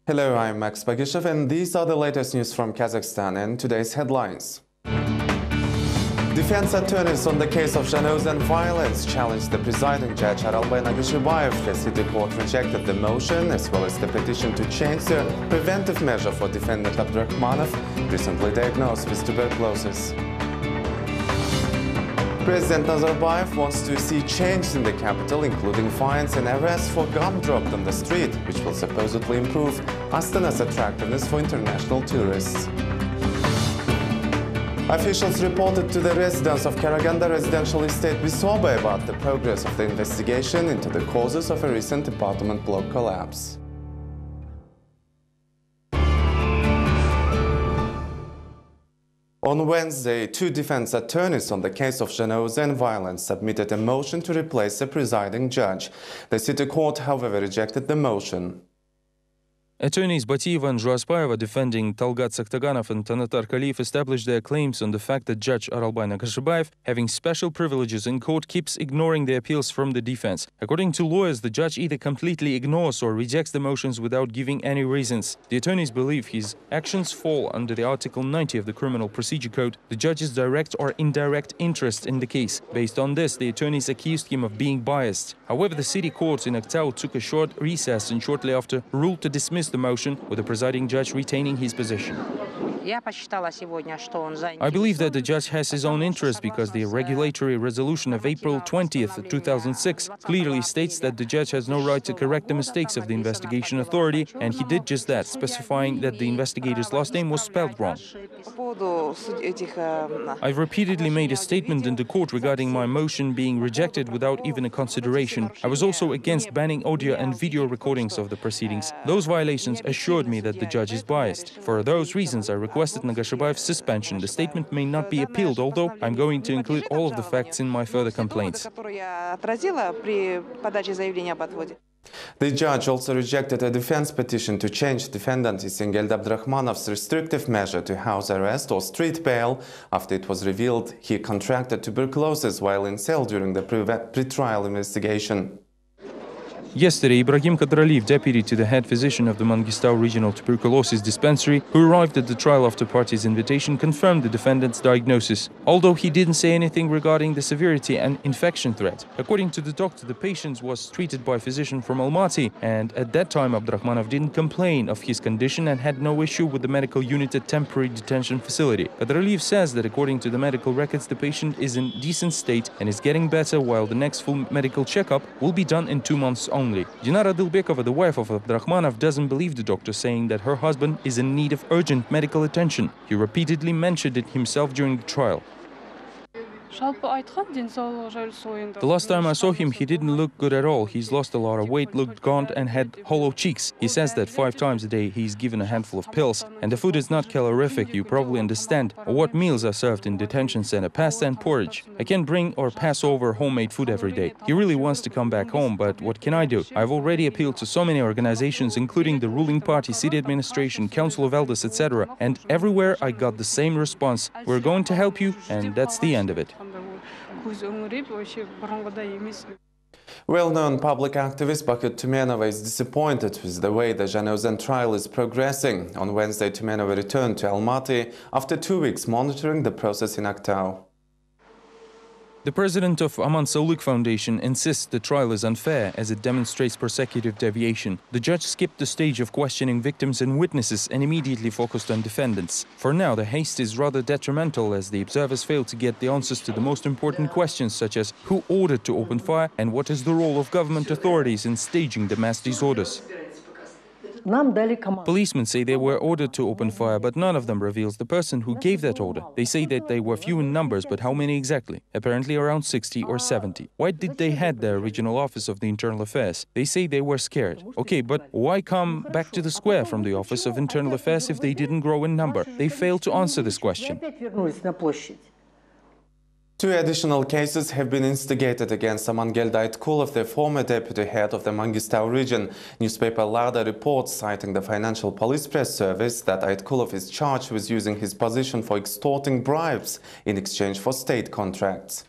Hello, I'm Max Bagishev, and these are the latest news from Kazakhstan and today's headlines. Defense attorneys on the case of Zhanozan violence challenged the presiding judge Aralbay Nagashibayev. The city court rejected the motion as well as the petition to change the preventive measure for defendant Abdurakhmanov, recently diagnosed with tuberculosis. President Nazarbayev wants to see change in the capital, including fines and arrests for gum dropped on the street, which will supposedly improve Astana's attractiveness for international tourists. Officials reported to the residents of Karaganda residential estate Visoba about the progress of the investigation into the causes of a recent apartment block collapse. On Wednesday, two defense attorneys on the case of Zhanozan violence submitted a motion to replace the presiding judge. The city court, however, rejected the motion. Attorneys Batiyeva and Zhuaspayeva, defending Talgat Sakhtaganov and Tanatar Kaliyev, established their claims on the fact that Judge Aralbay Nagashibayev, having special privileges in court, keeps ignoring the appeals from the defense. According to lawyers, the judge either completely ignores or rejects the motions without giving any reasons. The attorneys believe his actions fall under the Article 90 of the Criminal Procedure Code, the judge's direct or indirect interest in the case. Based on this, the attorneys accused him of being biased. However, the city court in Aktau took a short recess and shortly after ruled to dismiss the motion, with the presiding judge retaining his position. I believe that the judge has his own interest because the regulatory resolution of April 20th, 2006 clearly states that the judge has no right to correct the mistakes of the investigation authority, and he did just that, specifying that the investigator's last name was spelled wrong. I've repeatedly made a statement in the court regarding my motion being rejected without even a consideration. I was also against banning audio and video recordings of the proceedings. Those violations assured me that the judge is biased. For those reasons, I requested Nagashibayev's suspension. The statement may not be appealed, although I'm going to include all of the facts in my further complaints. The judge also rejected a defense petition to change defendant Isengeld Abdurakhmanov's restrictive measure to house arrest or street bail after it was revealed he contracted tuberculosis while in cell during the pre-trial investigation. Yesterday, Ibrahim Kadraliyev, deputy to the head physician of the Mangistau Regional Tuberculosis Dispensary, who arrived at the trial after party's invitation, confirmed the defendant's diagnosis, although he didn't say anything regarding the severity and infection threat. According to the doctor, the patient was treated by a physician from Almaty, and at that time Abdurakhmanov didn't complain of his condition and had no issue with the medical unit at temporary detention facility. Kadraliyev says that according to the medical records, the patient is in decent state and is getting better, while the next full medical checkup will be done in 2 months only. Dinara Dilbekova, the wife of Abdurakhmanov, doesn't believe the doctor, saying that her husband is in need of urgent medical attention. He repeatedly mentioned it himself during the trial. The last time I saw him, he didn't look good at all. He's lost a lot of weight, looked gaunt and had hollow cheeks. He says that 5 times a day he's given a handful of pills. And the food is not calorific, you probably understand. Or what meals are served in detention center: pasta and porridge. I can't bring or pass over homemade food every day. He really wants to come back home, but what can I do? I've already appealed to so many organizations, including the ruling party, city administration, council of elders, etc. And everywhere I got the same response: we're going to help you, and that's the end of it. Well-known public activist Bakut Tumenova is disappointed with the way the Zhanozan trial is progressing. On Wednesday, Tumenova returned to Almaty after 2 weeks monitoring the process in Aktau. The president of Aman Saulik Foundation insists the trial is unfair as it demonstrates persecutive deviation. The judge skipped the stage of questioning victims and witnesses and immediately focused on defendants. For now, the haste is rather detrimental as the observers fail to get the answers to the most important questions, such as who ordered to open fire and what is the role of government authorities in staging the mass disorders. Policemen say they were ordered to open fire, but none of them reveals the person who gave that order. They say that they were few in numbers, but how many exactly? Apparently around 60 or 70. Why did they head the regional office of the Internal Affairs? They say they were scared. Okay, but why come back to the square from the Office of Internal Affairs if they didn't grow in number? They failed to answer this question. 2 additional cases have been instigated against Amangeld Aytkulov, the former deputy head of the Mangistau region. Newspaper Lada reports, citing the Financial Police Press Service, that Aytkulov is charged with using his position for extorting bribes in exchange for state contracts.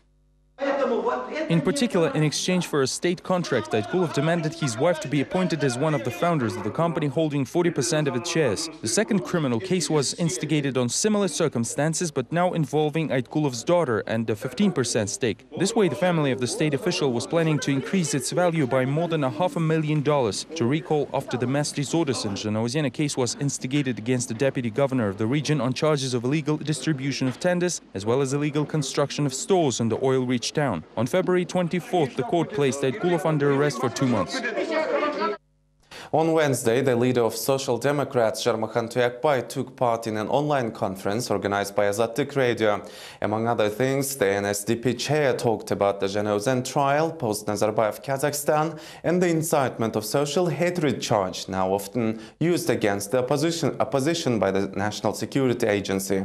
In particular, in exchange for a state contract, Aytkulov demanded his wife to be appointed as one of the founders of the company holding 40% of its shares. The second criminal case was instigated on similar circumstances, but now involving Aytkulov's daughter and a 15% stake. This way, the family of the state official was planning to increase its value by more than $500,000. To recall, after the mass disorders in Zhanaozen, a case was instigated against the deputy governor of the region on charges of illegal distribution of tenders, as well as illegal construction of stores in the oil-rich town. On February 24th, the court placed Aytkulov under arrest for 2 months. On Wednesday, the leader of Social Democrats, Jarmakhan Tuyakbay, took part in an online conference organized by Azatlık Radio. Among other things, the NSDP chair talked about the Zhanaozen trial, post-Nazarbayev Kazakhstan, and the incitement of social hatred charge, now often used against the opposition by the National Security Agency.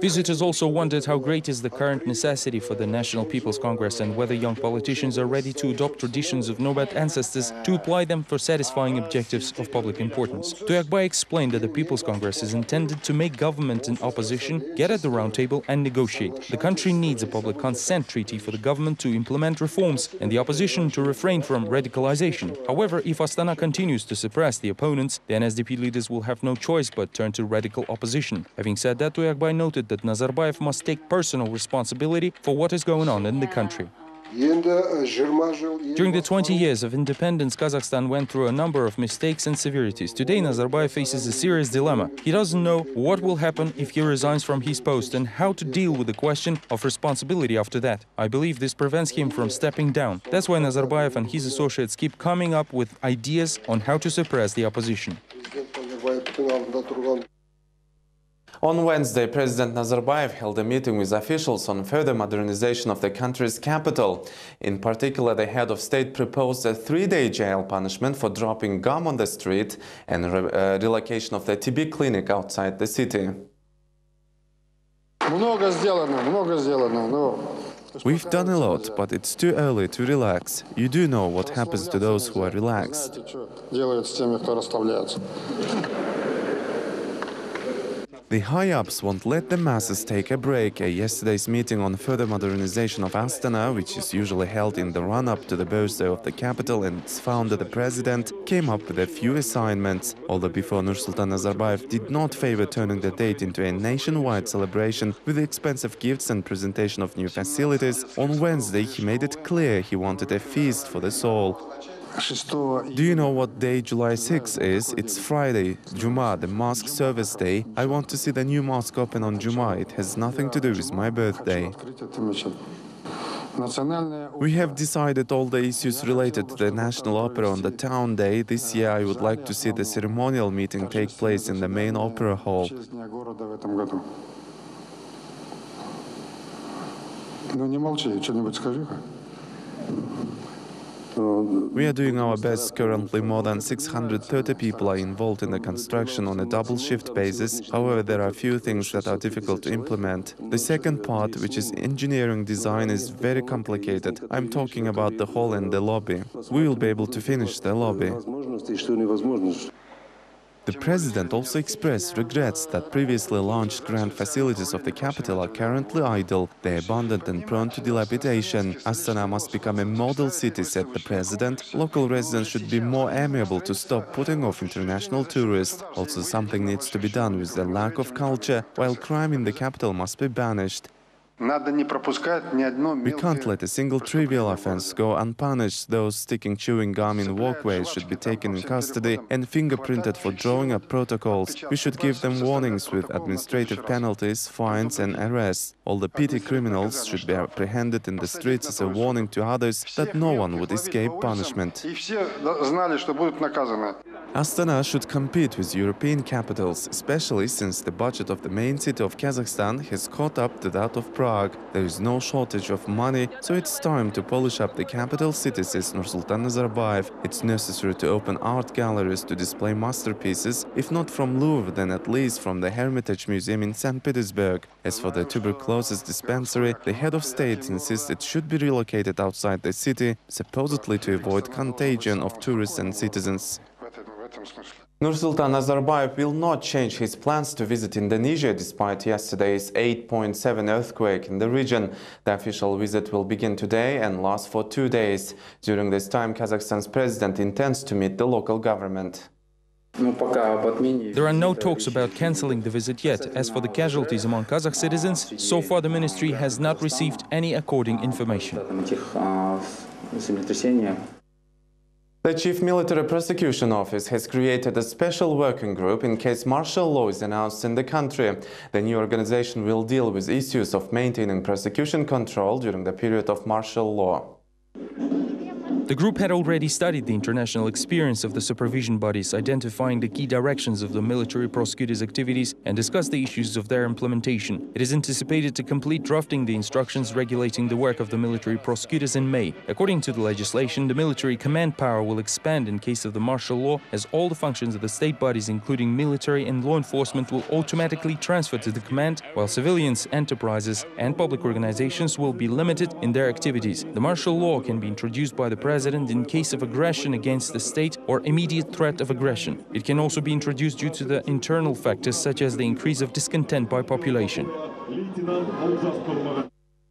Visitors also wondered how great is the current necessity for the National People's Congress and whether young politicians are ready to adopt traditions of nomad ancestors to apply them for satisfying objectives of public importance. Tuyakbay explained that the People's Congress is intended to make government and opposition get at the round table and negotiate. The country needs a public consent treaty for the government to implement reforms and the opposition to refrain from radicalization. However, if Astana continues to suppress the opponents, the NSDP leaders will have no choice but turn to radical opposition. Having said that, Tuyakbay noted that Nazarbayev must take personal responsibility for what is going on in the country. During the 20 years of independence, Kazakhstan went through a number of mistakes and severities. Today, Nazarbayev faces a serious dilemma. He doesn't know what will happen if he resigns from his post and how to deal with the question of responsibility after that. I believe this prevents him from stepping down. That's why Nazarbayev and his associates keep coming up with ideas on how to suppress the opposition. On Wednesday, President Nazarbayev held a meeting with officials on further modernization of the country's capital. In particular, the head of state proposed a 3-day jail punishment for dropping gum on the street and relocation of the TB clinic outside the city. We've done a lot, but it's too early to relax. You do know what happens to those who are relaxed. The high-ups won't let the masses take a break. Yesterday's meeting on further modernization of Astana, which is usually held in the run-up to the birthday of the capital and its founder, the president, came up with a few assignments. Although before Nursultan Nazarbayev did not favor turning the date into a nationwide celebration with expensive gifts and presentation of new facilities, on Wednesday he made it clear he wanted a feast for the soul. Do you know what day July 6 is? It's Friday, Juma, the mosque service day. I want to see the new mosque open on Juma. It has nothing to do with my birthday. We have decided all the issues related to the National Opera on the town day. This year I would like to see the ceremonial meeting take place in the main opera hall. We are doing our best. Currently, more than 630 people are involved in the construction on a double-shift basis. However, there are a few things that are difficult to implement. The second part, which is engineering design, is very complicated. I'm talking about the hall and the lobby. We will be able to finish the lobby. The president also expressed regrets that previously launched grand facilities of the capital are currently idle. They are abandoned and prone to dilapidation. Astana must become a model city, said the president. Local residents should be more amiable to stop putting off international tourists. Also, something needs to be done with the lack of culture, while crime in the capital must be banished. We can't let a single trivial offense go unpunished. Those sticking chewing gum in walkways should be taken in custody and fingerprinted for drawing up protocols. We should give them warnings with administrative penalties, fines and arrests. All the petty criminals should be apprehended in the streets as a warning to others that no one would escape punishment. Astana should compete with European capitals, especially since the budget of the main city of Kazakhstan has caught up to that of Prague. There is no shortage of money, so it's time to polish up the capital city, says Nursultan Nazarbayev. It's necessary to open art galleries to display masterpieces, if not from Louvre, then at least from the Hermitage Museum in St. Petersburg. As for the tuberculosis dispensary, the head of state insists it should be relocated outside the city, supposedly to avoid contagion of tourists and citizens. Nursultan Nazarbayev will not change his plans to visit Indonesia despite yesterday's 8.7 earthquake in the region. The official visit will begin today and last for 2 days. During this time, Kazakhstan's president intends to meet the local government. There are no talks about cancelling the visit yet. As for the casualties among Kazakh citizens, so far the ministry has not received any according information. The Chief Military Prosecution Office has created a special working group in case martial law is announced in the country. The new organization will deal with issues of maintaining prosecution control during the period of martial law. The group had already studied the international experience of the supervision bodies, identifying the key directions of the military prosecutors' activities and discussed the issues of their implementation. It is anticipated to complete drafting the instructions regulating the work of the military prosecutors in May. According to the legislation, the military command power will expand in case of the martial law, as all the functions of the state bodies, including military and law enforcement, will automatically transfer to the command, while civilians, enterprises and public organizations will be limited in their activities. The martial law can be introduced by the president in case of aggression against the state or immediate threat of aggression. It can also be introduced due to the internal factors such as the increase of discontent by population.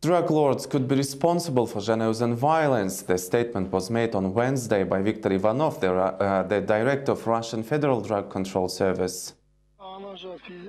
Drug lords could be responsible for Zheneuzhan violence. The statement was made on Wednesday by Viktor Ivanov, the director of Russian Federal Drug Control Service.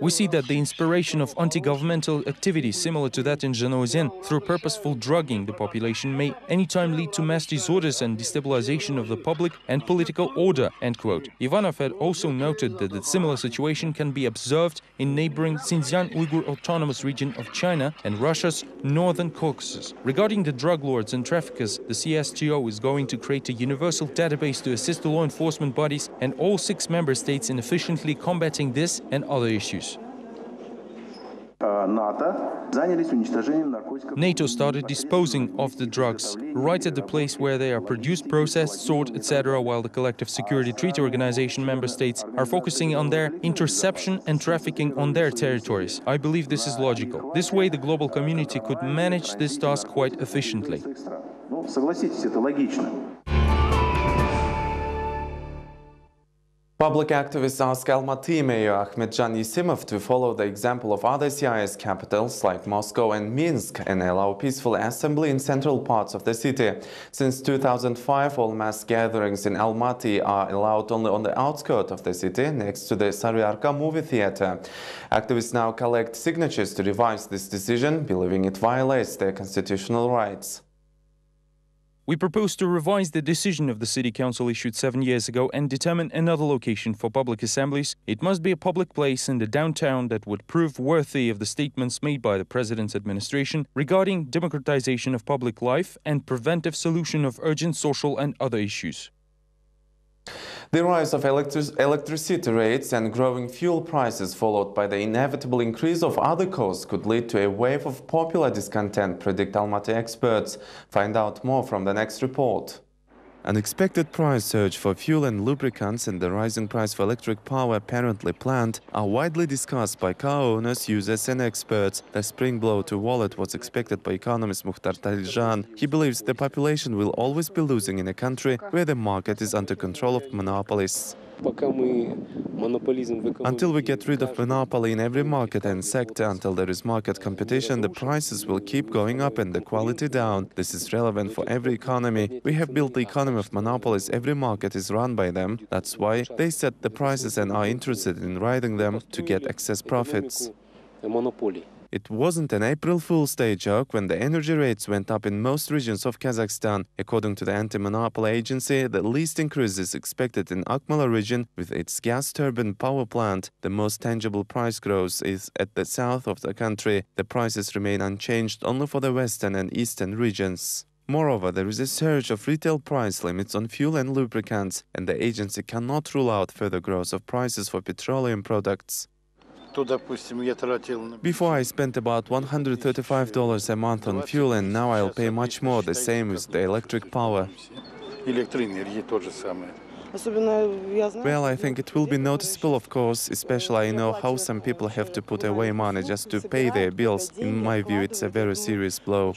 We see that the inspiration of anti-governmental activities similar to that in Zheneuzhan through purposeful drugging the population may anytime lead to mass disorders and destabilization of the public and political order, end quote. Ivanov had also noted that a similar situation can be observed in neighboring Xinjiang Uyghur Autonomous Region of China and Russia's Northern Caucasus. Regarding the drug lords and traffickers, the CSTO is going to create a universal database to assist the law enforcement bodies and all 6 member states in efficiently combating this and other issues. NATO started disposing of the drugs right at the place where they are produced, processed, stored, etc., while the Collective Security Treaty Organization member states are focusing on their interception and trafficking on their territories. I believe this is logical. This way the global community could manage this task quite efficiently. Public activists ask Almaty Mayor Ahmedjan Yesimov to follow the example of other CIS capitals like Moscow and Minsk and allow peaceful assembly in central parts of the city. Since 2005, all mass gatherings in Almaty are allowed only on the outskirts of the city, next to the Saryarka movie theater. Activists now collect signatures to revise this decision, believing it violates their constitutional rights. We propose to revise the decision of the City Council issued 7 years ago and determine another location for public assemblies. It must be a public place in the downtown that would prove worthy of the statements made by the President's administration regarding democratization of public life and preventive solution of urgent social and other issues. The rise of electricity rates and growing fuel prices, followed by the inevitable increase of other costs, could lead to a wave of popular discontent, predict Almaty experts. Find out more from the next report. An expected price surge for fuel and lubricants and the rising price for electric power apparently planned are widely discussed by car owners, users and experts. The spring blow to wallet was expected by economist Mukhtar Talijan. He believes the population will always be losing in a country where the market is under control of monopolists. Until we get rid of monopoly in every market and sector, until there is market competition, the prices will keep going up and the quality down. This is relevant for every economy. We have built the economy of monopolies. Every market is run by them. That's why they set the prices and are interested in riding them to get excess profits. It wasn't an April Fool's Day joke when the energy rates went up in most regions of Kazakhstan. According to the anti-monopoly agency, the least increase is expected in Akmala region with its gas turbine power plant. The most tangible price growth is at the south of the country. The prices remain unchanged only for the western and eastern regions. Moreover, there is a surge of retail price limits on fuel and lubricants, and the agency cannot rule out further growth of prices for petroleum products. Before I spent about $135 a month on fuel, and now I'll pay much more, the same with the electric power. Well, I think it will be noticeable, of course, especially I know how some people have to put away money just to pay their bills. In my view, it's a very serious blow.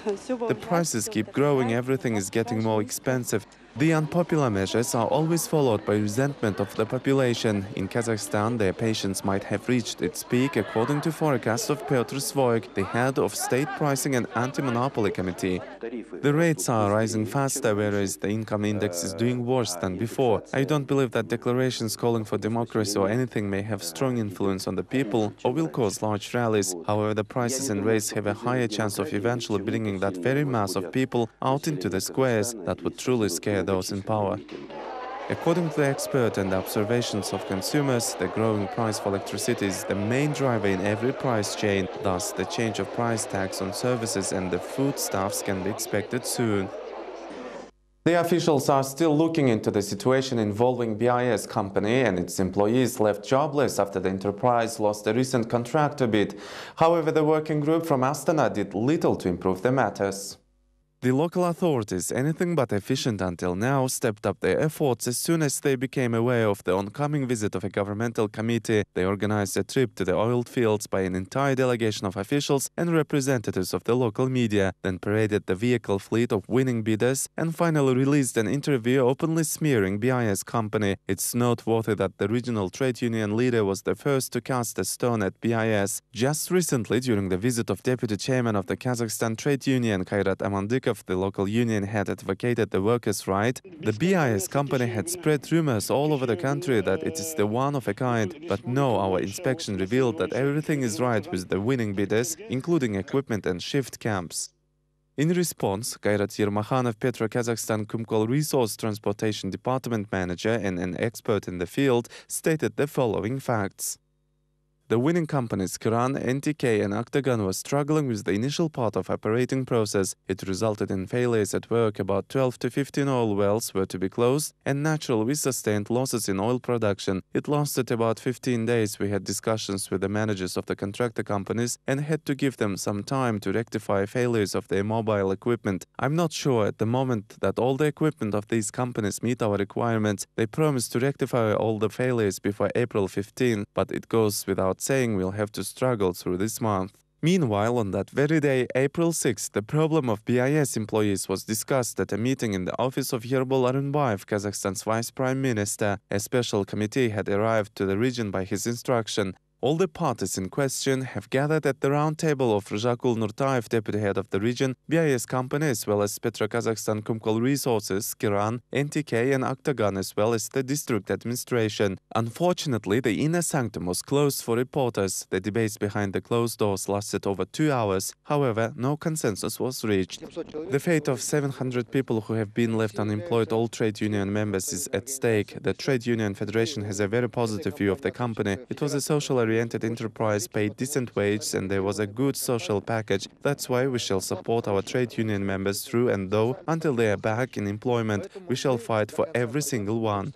The prices keep growing, everything is getting more expensive. The unpopular measures are always followed by resentment of the population. In Kazakhstan, their patience might have reached its peak, according to forecast of Petr Svoik, the head of State Pricing and Anti-Monopoly Committee. The rates are rising faster, whereas the income index is doing worse than before. I don't believe that declarations calling for democracy or anything may have strong influence on the people or will cause large rallies. However, the prices and rates have a higher chance of eventually bringing that very mass of people out into the squares that would truly scare those in power. According to the expert and the observations of consumers, the growing price for electricity is the main driver in every price chain. Thus, the change of price tags on services and the foodstuffs can be expected soon. The officials are still looking into the situation involving BIS company and its employees left jobless after the enterprise lost a recent contractor bid. However, the working group from Astana did little to improve the matters. The local authorities, anything but efficient until now, stepped up their efforts as soon as they became aware of the oncoming visit of a governmental committee. They organized a trip to the oil fields by an entire delegation of officials and representatives of the local media, then paraded the vehicle fleet of winning bidders and finally released an interview openly smearing BIS company. It's noteworthy that the regional trade union leader was the first to cast a stone at BIS. Just recently, during the visit of deputy chairman of the Kazakhstan trade union, Kairat Amandikov, the local union had advocated the workers' right. The BIS company had spread rumors all over the country that it is the one of a kind, but no, our inspection revealed that everything is right with the winning bidders, including equipment and shift camps. In response, Kairat Yermakhanov, Petro Kazakhstan Kumkol Resource Transportation Department manager and an expert in the field, stated the following facts. The winning companies Kiran, NTK and Octagon were struggling with the initial part of operating process. It resulted in failures at work. About 12 to 15 oil wells were to be closed, and naturally we sustained losses in oil production. It lasted about 15 days. We had discussions with the managers of the contractor companies and had to give them some time to rectify failures of their mobile equipment. I'm not sure at the moment that all the equipment of these companies meet our requirements. They promised to rectify all the failures before April 15, but it goes without saying we'll have to struggle through this month. Meanwhile, on that very day, April 6, the problem of BIS employees was discussed at a meeting in the office of Yerbol Arunbayev, Kazakhstan's vice prime minister. A special committee had arrived to the region by his instruction. All the parties in question have gathered at the round table of Rzhakul Nurtayev, deputy head of the region, BIS company, as well as Petro Kazakhstan Kumkol Resources, Kiran, NTK and Octagon, as well as the district administration. Unfortunately, the inner sanctum was closed for reporters. The debates behind the closed doors lasted over 2 hours. However, no consensus was reached. The fate of 700 people who have been left unemployed, all trade union members, is at stake. The Trade Union Federation has a very positive view of the company. It was a social-oriented enterprise, paid decent wages, and there was a good social package. That's why we shall support our trade union members through and though until they are back in employment. We shall fight for every single one.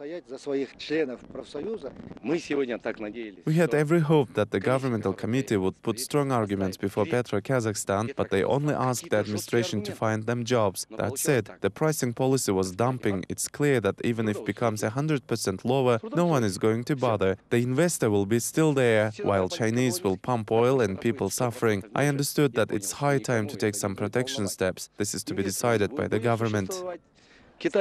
We had every hope that the governmental committee would put strong arguments before Petro Kazakhstan, but they only asked the administration to find them jobs. That said, the pricing policy was dumping. It's clear that even if it becomes 100% lower, no one is going to bother. The investor will be still there, while Chinese will pump oil and people suffering. I understood that it's high time to take some protection steps. This is to be decided by the government. The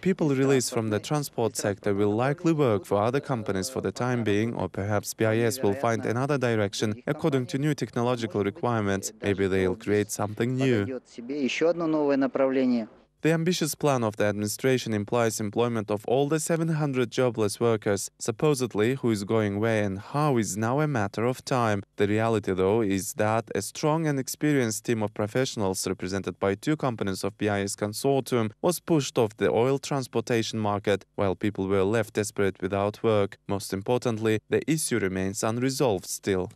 people released from the transport sector will likely work for other companies for the time being, or perhaps BIS will find another direction according to new technological requirements. Maybe they'll create something new. The ambitious plan of the administration implies employment of all the 700 jobless workers. Supposedly, who is going where and how is now a matter of time. The reality, though, is that a strong and experienced team of professionals represented by 2 companies of BIS consortium was pushed off the oil transportation market, while people were left desperate without work. Most importantly, the issue remains unresolved still.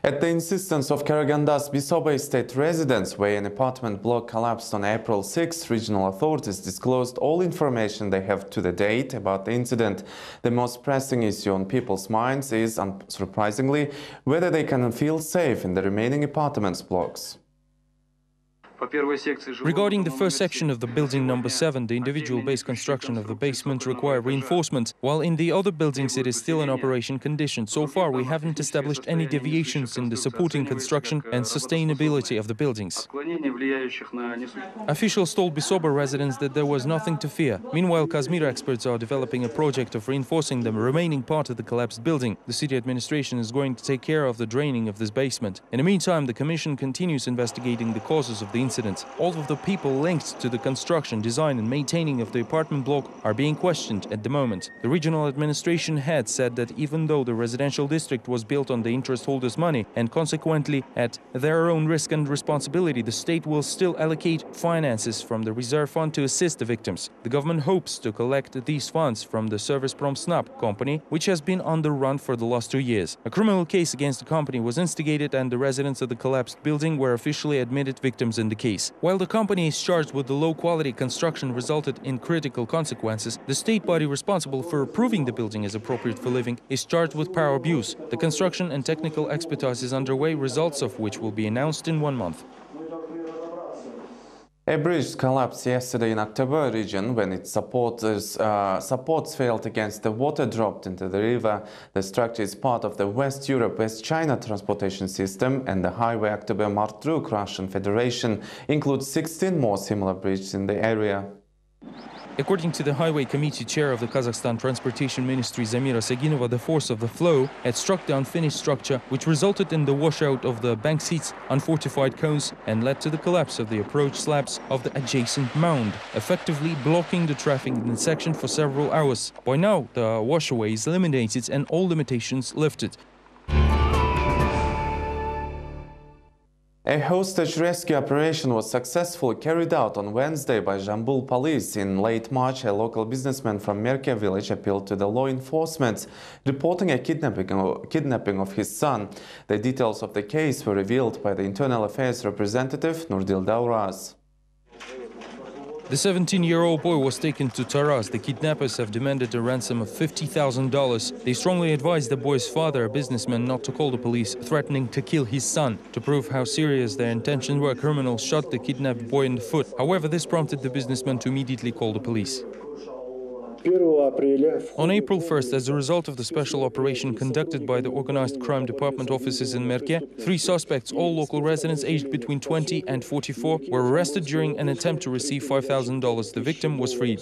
At the insistence of Karaganda's Bisoba estate residents, where an apartment block collapsed on April 6, regional authorities disclosed all information they have to the date about the incident. The most pressing issue on people's minds is, unsurprisingly, whether they can feel safe in the remaining apartments blocks. Regarding the first section of the building number 7, the individual base construction of the basement required reinforcement, while in the other buildings it is still in operation condition. So far, we haven't established any deviations in the supporting construction and sustainability of the buildings. Officials told Bisoba residents that there was nothing to fear. Meanwhile, Kazmir experts are developing a project of reinforcing the remaining part of the collapsed building. The city administration is going to take care of the draining of this basement. In the meantime, the commission continues investigating the causes of the incident. All of the people linked to the construction, design and maintaining of the apartment block are being questioned at the moment. The regional administration head said that even though the residential district was built on the interest holders' money and consequently at their own risk and responsibility, the state will still allocate finances from the reserve fund to assist the victims. The government hopes to collect these funds from the Serviceprom Snap company, which has been on the run for the last 2 years. A criminal case against the company was instigated and the residents of the collapsed building were officially admitted victims in the case. While the company is charged with the low-quality construction resulted in critical consequences, the state body responsible for approving the building as appropriate for living is charged with power abuse. The construction and technical expertise is underway, results of which will be announced in 1 month. A bridge collapsed yesterday in October region when its supports failed against the water dropped into the river. The structure is part of the West Europe-West China transportation system, and the highway October-Martruk Russian Federation includes 16 more similar bridges in the area. According to the Highway Committee chair of the Kazakhstan Transportation Ministry Zamira Saginova, the force of the flow had struck the unfinished structure, which resulted in the washout of the bank seats, unfortified cones, and led to the collapse of the approach slabs of the adjacent mound, effectively blocking the traffic in the section for several hours. By now, the washaway is eliminated and all limitations lifted. A hostage rescue operation was successfully carried out on Wednesday by Jambul police. In late March, a local businessman from Merkia village appealed to the law enforcement, reporting a kidnapping of his son. The details of the case were revealed by the Internal Affairs representative Nurdil Dauraz. The 17-year-old boy was taken to Taraz. The kidnappers have demanded a ransom of $50,000. They strongly advised the boy's father, a businessman, not to call the police, threatening to kill his son. To prove how serious their intentions were, criminals shot the kidnapped boy in the foot. However, this prompted the businessman to immediately call the police. On April 1st, as a result of the special operation conducted by the Organized Crime Department offices in Merkia, 3 suspects, all local residents aged between 20 and 44, were arrested during an attempt to receive $5,000. The victim was freed.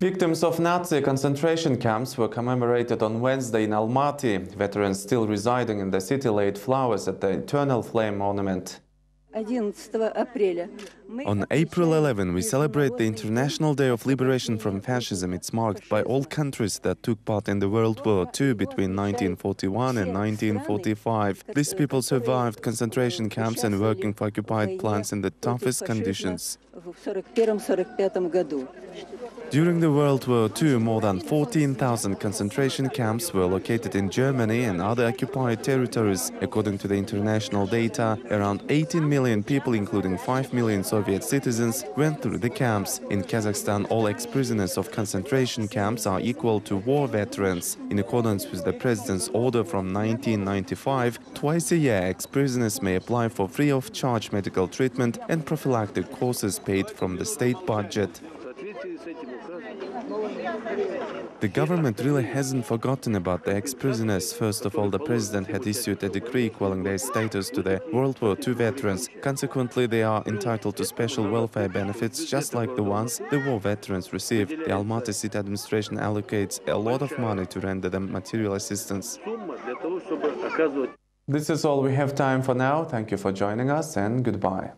Victims of Nazi concentration camps were commemorated on Wednesday in Almaty. Veterans still residing in the city laid flowers at the Eternal Flame Monument. On April 11, we celebrate the International Day of Liberation from Fascism. It's marked by all countries that took part in the World War II between 1941 and 1945. These people survived concentration camps and working for occupied plants in the toughest conditions. During the World War II, more than 14,000 concentration camps were located in Germany and other occupied territories. According to the international data, around 18 million people, including 5 million Soviet citizens, went through the camps. In Kazakhstan, all ex-prisoners of concentration camps are equal to war veterans. In accordance with the President's order from 1995, twice a year ex-prisoners may apply for free-of-charge medical treatment and prophylactic courses paid from the state budget. The government really hasn't forgotten about the ex-prisoners. First of all, the president had issued a decree equaling their status to the World War II veterans. Consequently, they are entitled to special welfare benefits, just like the ones the war veterans received. The Almaty city administration allocates a lot of money to render them material assistance. This is all we have time for now. Thank you for joining us and goodbye.